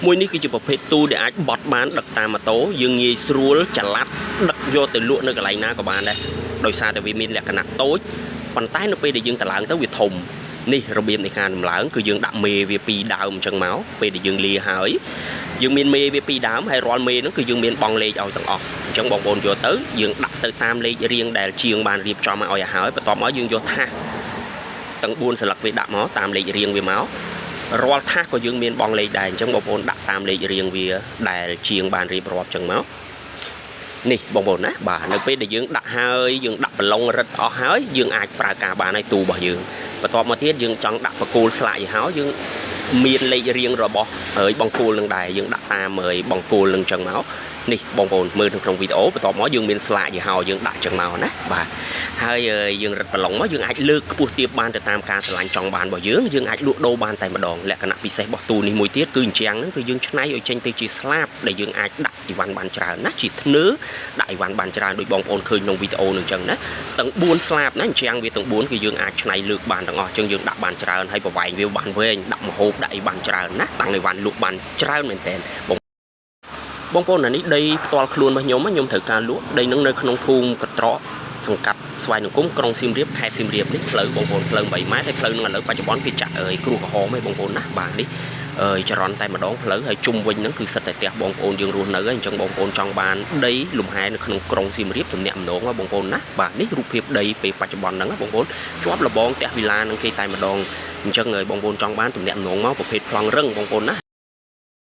មួយនេះគឺជាប្រភេទទូដែលអាចបត់បានដឹកតាមម៉ូតូយើងងាយស្រួលចល័តដឹកយកទៅលក់នៅកន្លែងណាក៏បានដែរដោយសារតែវាមានលក្ខណៈតូចប៉ុន្តែនៅពេលដែលយើងតម្លើងទៅវាធំនេះរបៀបនៃការតម្លើងគឺយើងដាក់មេវាពីរដើមអញ្ចឹងមកពេលដែលយើងលាហើយយើងមានមេវាពីរដើមហើយរាល់មេហ្នឹងគឺយើងមានបង់លេខឲ្យទាំងអស់អញ្ចឹងបងប្អូនយកទៅយើងដាក់ទៅតាមលេខរៀងដែលជាងបានរៀបចំឲ្យហើយបន្ទាប់មកយើងយកថាសទាំង4សន្លឹកវាដាក់មកតាមលេខរៀងវាមករាល់ថាសក៏យើងមានបង់លេខដែរអញ្ចឹងបងប្អូនដាក់តាមលេខរៀងវាដែលជាងបានរៀបរាប់អញ្ចឹងមកនេះបងប្អូនណាបាទនៅពេលដែលយើងដាក់ហើយយើងដាក់ប្រឡងរឹតអស់ហើយយើងអាចប្រើការបានឲ្យទូរបស់យើងបន្ទាប់មកទៀតយើងចង់ដាក់បកគោលស្លាកឲ្យហើយយើងមានលេខរៀងរបស់ហើយបង្គោលនឹងដែរយើងដាក់តាមហើយបង្គោលនឹងអញ្ចឹងមកនេះបងប្អូនមើលនៅក្នុងវីដេអូបន្ទាប់មកយើងមានស្លាកយីហោយើងដាក់ចឹងមកណាបាទហើយយើងរឹតប្រឡងមកយើងអាចលើកខ្ពស់ទាបបានទៅតាមការឆ្លាញ់ចង់បានរបស់យើងអាចលក់ដូរបានតែម្ដងលក្ខណៈពិសេសរបស់ទូនេះមួយទៀតគឺអញ្ចឹងហ្នឹងគឺយើងច្នៃឲ្យចេញទៅជាស្លាបដែលយើងអាចដាក់អីវ៉ាន់បានច្រើនណាជាធ្នើដាក់អីវ៉ាន់បានច្រើនដោយបងប្អូនឃើញក្នុងវីដេអូនឹងអញ្ចឹងណាទាំង4ស្លាបណាអញ្ចឹងវាទាំង4គឺយើងអាចច្នៃលើកបានទាំងអស់អញ្ចឹងយើងដាក់បានច្រើនហើយប្រវែងវាបានវែងដាក់មហូបដាក់អីបានច្រើនណាតាំងអីវ៉ាន់លក់បានច្រើនមែនតើបងប្អូនអានេះដីផ្ទាល់ខ្លួនរបស់ខ្ញុំត្រូវការលក់ដីនឹងនៅក្នុងភូមិកត្រកសង្កាត់ស្វាយនង្គមក្រុងសៀមរាបខេត្តសៀមរាបនេះផ្លូវបងប្អូនផ្លូវ8ម៉ែត្រហើយផ្លូវនឹងឥឡូវបច្ចុប្បន្នគេចាក់គ្រូក្រហមឯងបងប្អូនណាបាទនេះចរន្តតែម្ដងផ្លូវហើយជុំវិញហ្នឹងគឺសិតតែផ្ទះបងប្អូនយើងរស់នៅហើយអញ្ចឹងបងប្អូនចង់បានដីលំហែនៅក្នុងក្រុងសៀមរាបទំនាក់ទំនងបងប្អូនណាបាទនេះរូបភាពដីពេលបច្ចុប្បន្នហ្នឹងបងប្អូនជាប់លបងផ្ទះវិឡានឹងគេតែម្ដងអញ្ចឹងបងប្អូនចង់បានទំនាក់ទំនងមកប្រភេទប្លង់រឹងបងប្អូនណា